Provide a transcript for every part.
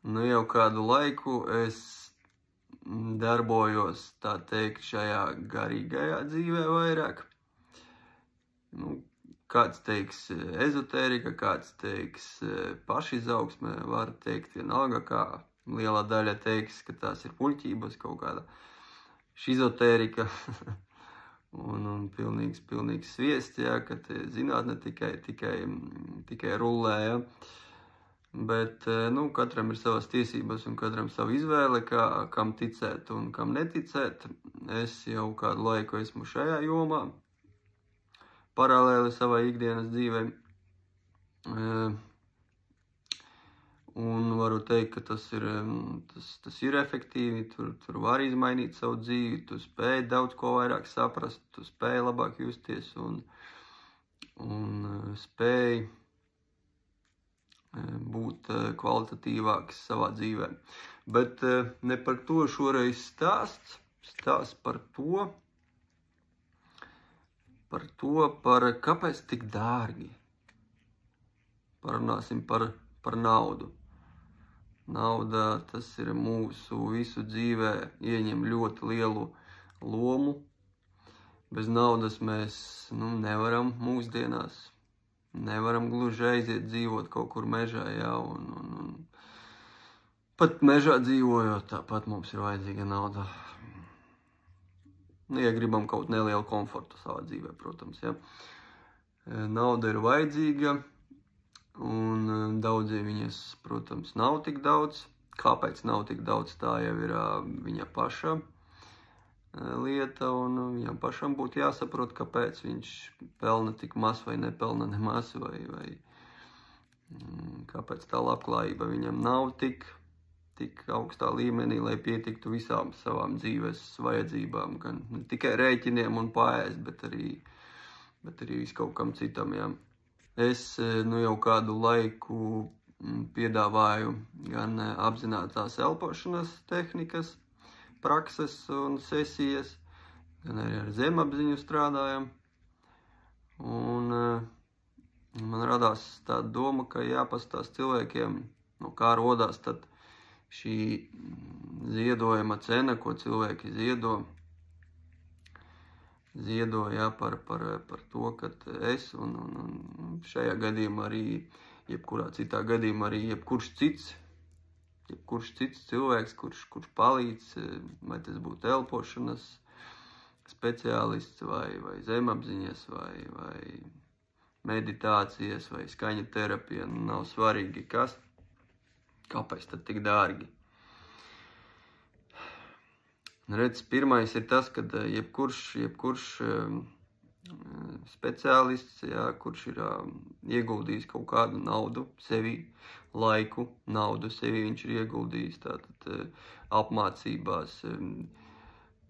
Nu jau kādu laiku es darbojos, tā teikt, šajā garīgajā dzīvē vairāk. Nu, kāds teiks ezotērika, kāds teiks pašizaugsme, var teikt vienalga, kā lielā daļa teiks, ka tās ir puļķības, kaut kāda šizotērika un pilnīgs sviests, jā, ka zinātne tikai rullē, jā. Bet, nu, katram ir savas tiesības un katram sava izvēle, kam ticēt un kam neticēt. Es jau kādu laiku esmu šajā jomā, paralēli savai ikdienas dzīvei. Un varu teikt, ka tas ir efektīvi, tur var izmainīt savu dzīvi, tu spēj daudz ko vairāk saprast, tu spēj labāk justies un spēj būt kvalitatīvāks savā dzīvē. Bet ne par to šoreiz stāsts par kāpēc tik dārgi. Parunāsim par naudu. Nauda, tas ir mūsu visu dzīvē, ieņem ļoti lielu lomu. Bez naudas mēs nevaram mūsdienās. Nevaram gluži aiziet dzīvot kaut kur mežā, jā, un pat mežā dzīvojot, tāpat mums ir vajadzīga nauda. Ja gribam kaut nelielu komfortu savā dzīvē, protams, jā. Nauda ir vajadzīga, un daudziem viņas, protams, nav tik daudz. Kāpēc nav tik daudz, tā jau ir viņa paša lieta, un viņam pašam būtu jāsaprot, kāpēc viņš pelna tik maz vai nepelna nemaz, vai kāpēc tā labklājība viņam nav tik augstā līmenī, lai pietiktu visām savām dzīves vajadzībām, gan ne tikai rēķiniem un pārēst, bet arī viskaut kam citam, jā. Es jau kādu laiku piedāvāju gan apzinātās elpošanas tehnikas, prakses un sesijas, gan arī ar zemapziņu strādājam. Un man radās tāda doma, ka jāpastāst cilvēkiem, kā rodās tad šī ziedojuma cena, ko cilvēki ziedo, jā, par to, ka es un šajā gadījumā arī, jebkurā citā gadījumā arī jebkurš cits cilvēks, kurš palīdz, vai tas būtu elpošanas speciālists, vai zemapziņas, vai meditācijas, vai skaņa terapija, nav svarīgi kas, kāpēc tad tik dārgi. Redz, pirmais ir tas, ka jebkurš speciālists, jā, kurš ir ieguldījis kaut kādu naudu sevi, laiku, naudu sevi viņš ir ieguldījis, tātad apmācībās,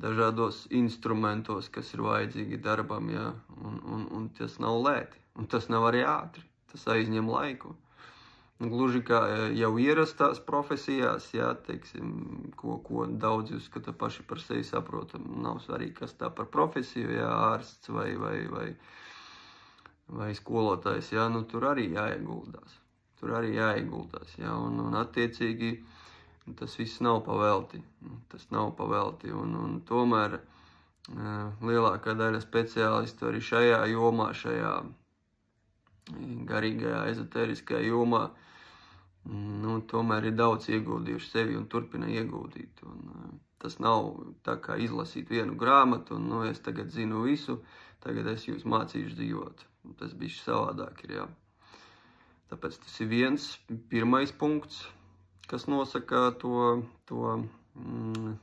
dažādos instrumentos, kas ir vajadzīgi darbam, jā, un tas nav lēti, un tas nav arī ātri, tas aizņem laiku. Gluži kā jau ierastās profesijās, jā, teiksim, ko daudzi uzskata paši par sevi saprotam, nav svarīgi, kas tā par profesiju, jā, ārsts vai skolotājs, jā, tur arī jāieguldās. Jā, un attiecīgi tas viss nav pavelti. Un tomēr lielākā daļa speciālistu arī šajā jomā, šajā garīgajā, ezotēriskajā jomā, tomēr ir daudz ieguldījuši sevi un turpina ieguldīt. Un tas nav tā kā izlasīt vienu grāmatu, un es tagad zinu visu, tagad es jūs mācīšu dzīvot. Tas bišķi savādāk ir, jā. Tāpēc tas ir pirmais punkts, kas nosaka to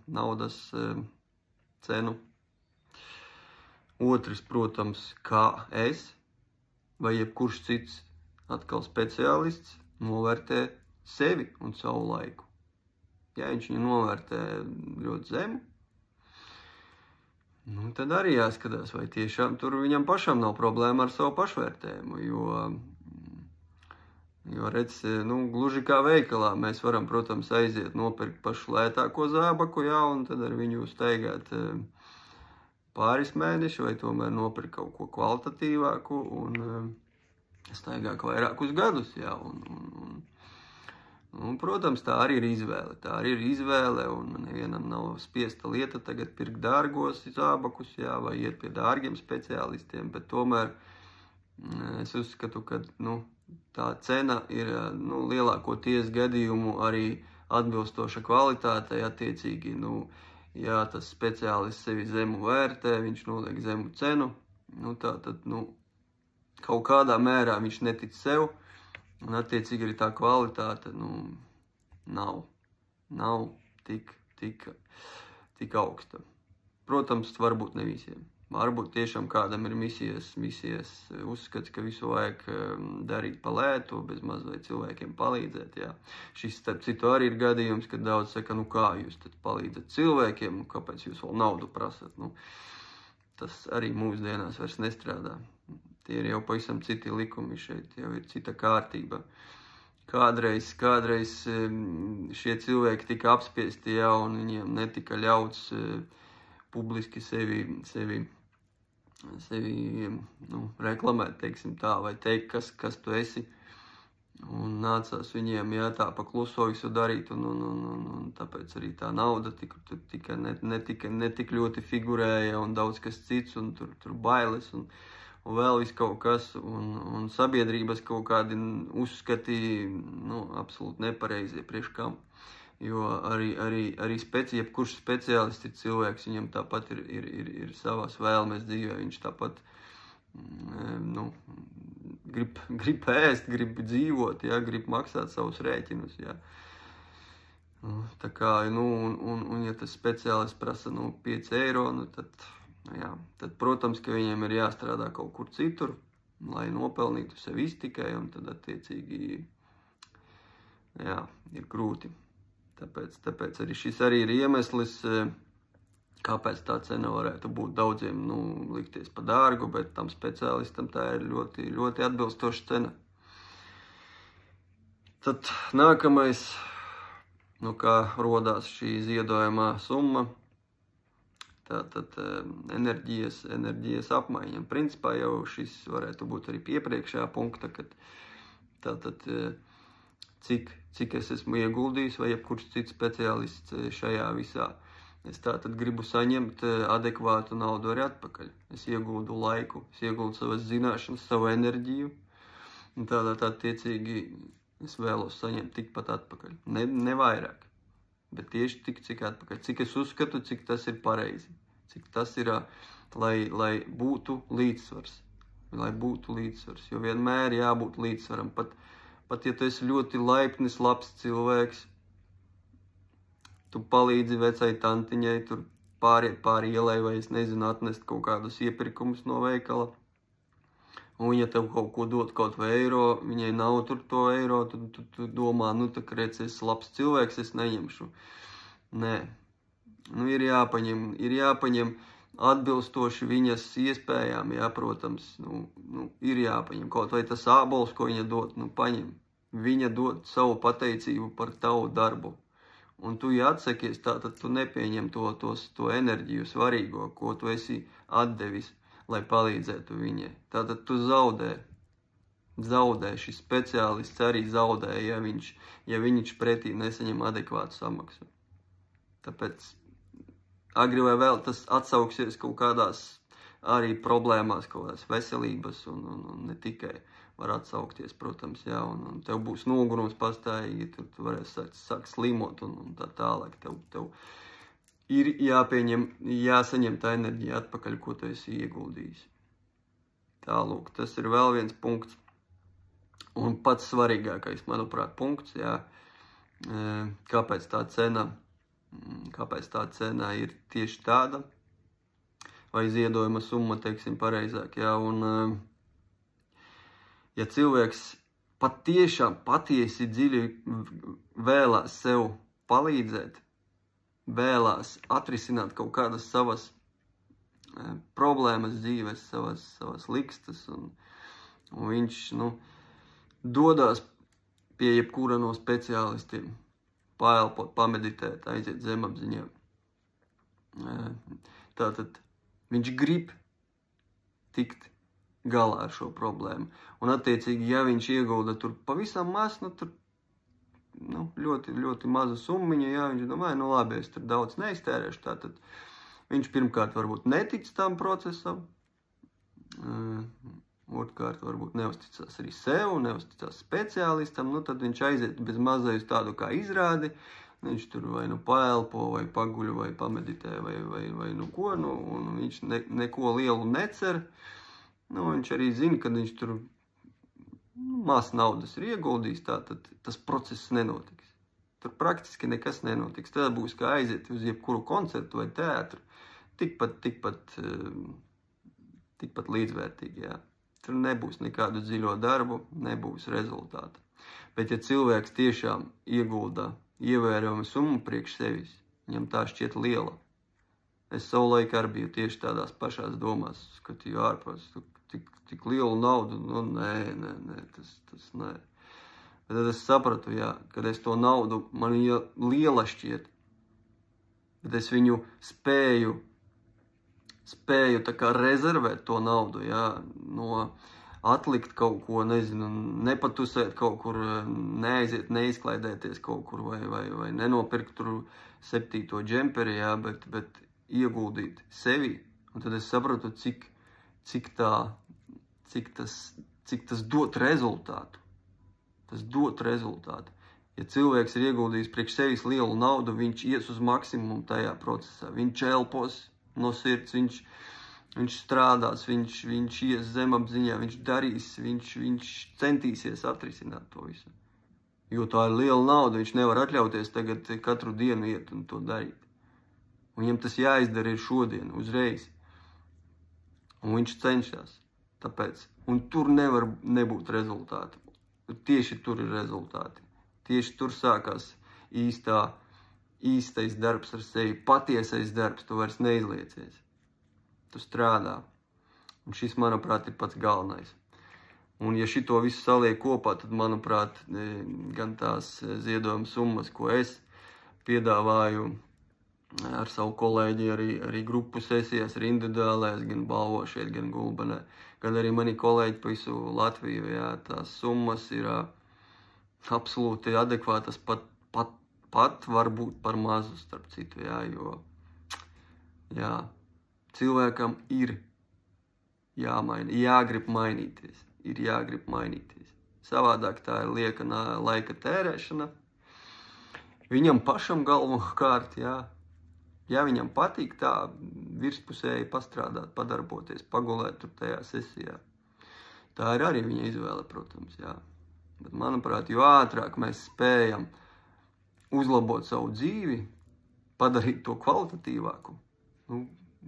naudas cenu. Otrs, protams, kā es vai jebkurš cits atkal speciālists novērtē sevi un savu laiku. Ja viņš viņu novērtē ļoti zemu, tad arī jāskatās, vai tiešām tur viņam pašam nav problēma ar savu pašvērtējumu, jo redz, gluži kā veikalā, mēs varam, protams, aiziet nopirkt pašu lētāko zābaku, jā, un tad ar viņu staigāt pāris mēneši, vai tomēr nopirkt kaut ko kvalitatīvāku un staigāt vairākus gadus, jā, Un, protams, tā arī ir izvēle. Tā arī ir izvēle, un nevienam nav spiesta lieta tagad pirkt dārgos zābakus, jā, vai iet pie dārgiem speciālistiem, bet tomēr es uzskatu, ka, tā cena ir, lielākoties gadījumu arī atbilstoša kvalitātei, attiecīgi, ja tas speciālists sevi zemu vērtē, viņš noliek zemu cenu, tātad, kaut kādā mērā viņš netic sev, un attiecīgi arī tā kvalitāte, nav tik augsta. Protams, varbūt ne visiem. Varbūt tiešām kādam ir misijas uzskats, ka visu vajag darīt pa lētu, bez maz vai cilvēkiem palīdzēt, jā. Šis, starp citu, arī ir gadījums, kad daudz saka, kā jūs tad palīdzat cilvēkiem, kāpēc jūs vēl naudu prasat, tas arī mūsdienās vairs nestrādā. Tie ir jau pavisam citi likumi, šeit jau ir cita kārtība. Kādreiz šie cilvēki tika apspiesti, jā, un viņiem netika ļauts publiski sevi reklamēt, teiksim tā, vai teikt, kas tu esi. Un nācās viņiem, jā, tā pa kluso visu darīt, un tāpēc arī tā nauda netik ļoti figurēja, un daudz kas cits, un tur bailes, un vēl viss kaut kas, un sabiedrības kaut kādi uzskati, absolūti nepareizie priekš kam. Jo arī jebkurš speciālists ir cilvēks, viņam tāpat ir savas vēlmes dzīvē, viņš tāpat, grib ēst, grib dzīvot, jā, grib maksāt savus rēķinus, jā. Tā kā, un ja tas speciālists prasa, 5 eiro, tad, protams, ka viņiem ir jāstrādā kaut kur citur, lai nopelnītu sev iztikai, un tad, attiecīgi, jā, ir grūti. Tāpēc arī šis arī ir iemesls, kāpēc tā cena varētu būt daudziem, likties pa dārgu, bet tam speciālistam tā ir ļoti, ļoti atbilstoša cena. Tad nākamais, kā rodās šī ziedojamā summa, tātad enerģijas apmaiņa. Principā jau šis varētu būt arī piepriekšējā punkta, kad tātad cik es esmu ieguldījis vai jebkurš cits speciālists šajā visā. Es tātad gribu saņemt adekvātu naudu arī atpakaļ. Es ieguldu laiku, es ieguldu savas zināšanas, savu enerģiju, un tādā attiecīgi es vēlos saņemt tikpat atpakaļ. Ne vairāk, bet tieši tik, cik atpakaļ. Cik es uzskatu, cik tas ir pareizi. Cik tas ir, lai būtu līdzsvars. Lai būtu līdzsvars, jo vienmēr jābūt līdzsvaram. Pat ja tu esi ļoti laipnis, labs cilvēks, tu palīdzi vecai tantiņai, tur pāriet pāri ielai, vai es nezinu, atnest kaut kādus iepirkumus no veikala. Un ja tev kaut ko dot kaut vai eiro, viņai nav tur to eiro, tu domā, tā kā redz, es labs cilvēks, es neņemšu. Nē. Ir jāpaņem atbilstoši viņas iespējām, jā, protams, ir jāpaņem kaut vai tas ābols, ko viņa dod, paņem. Viņa dod savu pateicību par tavu darbu. Un tu, ja atsakies, tātad tu nepieņem to enerģiju svarīgo, ko tu esi atdevis, lai palīdzētu viņai. Tātad tu zaudē. Šis speciālists arī zaudē, ja viņš pretī nesaņem adekvātu samaksu. Tāpēc agri vai vēl tas atsauksies kaut kādās arī problēmās, kaut kādās veselības un ne tikai var atsaukties, protams, jā, un tev būs nogurums pastāvīgi, tu varēsi sākt slimot un tā tālāk. Tev ir jāsaņem tā enerģija atpakaļ, ko tu esi ieguldījis. Tālūk, tas ir vēl viens punkts. Un pats svarīgākais, manuprāt, punkts, jā, kāpēc tā cena ir tieši tāda, vai ziedojuma summa, teiksim, pareizāk, jā, un ja cilvēks patiesi dziļi vēlās sev palīdzēt, vēlās atrisināt kaut kādas savas problēmas dzīves, savas likstas, un viņš, dodās pie jebkura no speciālistiem, paelpot, pameditēt, aiziet zemapziņā. Tātad viņš grib tikt galā ar šo problēmu. Un attiecīgi, ja viņš iegulda tur pavisam maz, tur ļoti, ļoti maza summiņa, jā, viņš domāja, nu labi, es tur daudz neiztērēšu, tātad viņš pirmkārt varbūt netic tam procesam, otrkārt varbūt neuzticās arī sev, neuzticās speciālistam, nu tad viņš aiziet bez mazai uz tādu kā izrādi, viņš tur vai nu paelpo, vai paguļ, vai pameditē, vai nu ko, nu, un viņš neko lielu necer, nu, viņš arī zina, kad viņš tur maz naudas ir ieguldījis, tātad tas process nenotiks. Tur praktiski nekas nenotiks. Tad būs kā aiziet uz jebkuru koncertu vai teātru. Tikpat līdzvērtīgi, jā. Tur nebūs nekādu dziļo darbu, nebūs rezultāta. Bet ja cilvēks tiešām iegulda ievērojami summu priekš sevis, viņam tā šķiet liela. Es savulaik arī biju tieši tādās pašās domās, skatīju ārpus, tik lielu naudu, nu nē, tas nē. Bet tad es sapratu, jā, kad es to naudu, man viņa liela šķiet, bet es viņu spēju tā kā rezervēt to naudu, jā, no atlikt kaut ko, nezinu, nepatusēt kaut kur, neaiziet, neizklaidēties kaut kur, vai nenopirkt tur 7. džemperi, jā, bet ieguldīt sevi. Un tad es sapratu, cik tas dot rezultātu. Tas dot rezultātu. Ja cilvēks ir ieguldījis priekš sevis lielu naudu, viņš ies uz maksimumu tajā procesā. Viņš elpos no sirds, viņš strādās, viņš ies zemapziņā, viņš darīs, viņš centīsies atrisināt to visu. Jo tā ir liela nauda, viņš nevar atļauties tagad katru dienu iet un to darīt. Un viņam tas jāizdara ir šodien, uzreiz. Un viņš cenšas. Tāpēc. Un tur nevar nebūt rezultātu. Tieši tur ir rezultāti. Tieši tur sākās īstais darbs ar sevi, patiesais darbs, tu vairs neizliecies. Tu strādā. Un šis, manuprāt, ir pats galvenais. Un ja šito visu saliek kopā, tad, manuprāt, gan tās ziedojuma summas, ko es piedāvāju ar savu kolēģi arī grupu sesijās, arī individuālais, gan balvo šeit, gan Gulbenē, gan arī mani kolēģi pa visu Latviju, jā, tās summas ir absolūti adekvātas, pat varbūt par mazu, starp citu, jā, jo, jā, cilvēkam ir jāgrib mainīties, Savādāk tā ir lieka laika tērēšana. Viņam pašam galvenokārt, jā, ja viņam patīk tā virspusēji pastrādāt, padarboties, pagulēt tur tajā sesijā. Tā ir arī viņa izvēle, protams, jā. Bet, manuprāt, jo ātrāk mēs spējam uzlabot savu dzīvi, padarīt to kvalitatīvāku, nu,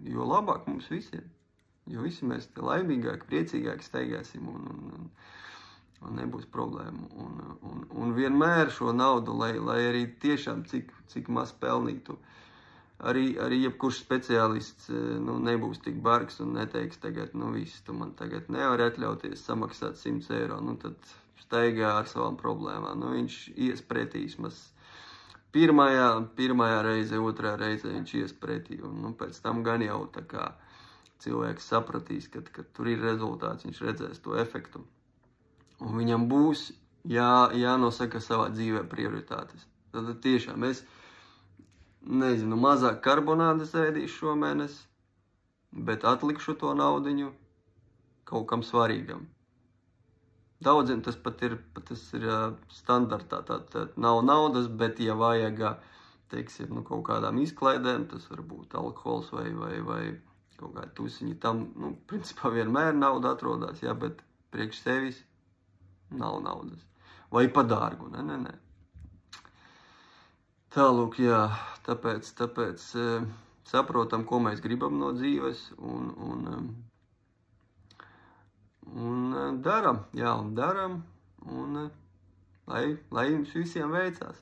jo labāk mums visiem. Jo visi mēs te laimīgāk, priecīgāk steigāsim un nebūs problēmu. Un vienmēr šo naudu, lai arī tiešām cik maz pelnītu, arī jebkurš speciālists nebūs tik bargs un neteiks tagad, viss, tu man tagad nevar atļauties samaksāt 100 eiro, tad steigā ar savām problēmām. Viņš ies pretī vismaz pirmajā reize, otrā reize viņš ies pretī, un pēc tam gan jau tā kā cilvēks sapratīs, ka tur ir rezultāts, viņš redzēs to efektu. Un viņam būs jānosaka savā dzīvē prioritātes. Tad tiešām es, nezinu, mazāk karbonādes ēdīšu šomēnes, bet atlikšu to naudiņu kaut kam svarīgam. Daudziem tas pat ir standartā, tā nav naudas, bet ja vajag, teiksim, kaut kādām izklaidēm, tas var būt alkohols vai kaut kādi tusiņi, tam, principā vienmēr nauda atrodās, jā, bet priekš sevis nav naudas. Vai pa dārgu, nē. Tālūk, jā, tāpēc saprotam, ko mēs gribam no dzīves un daram, un lai jums visiem veicās.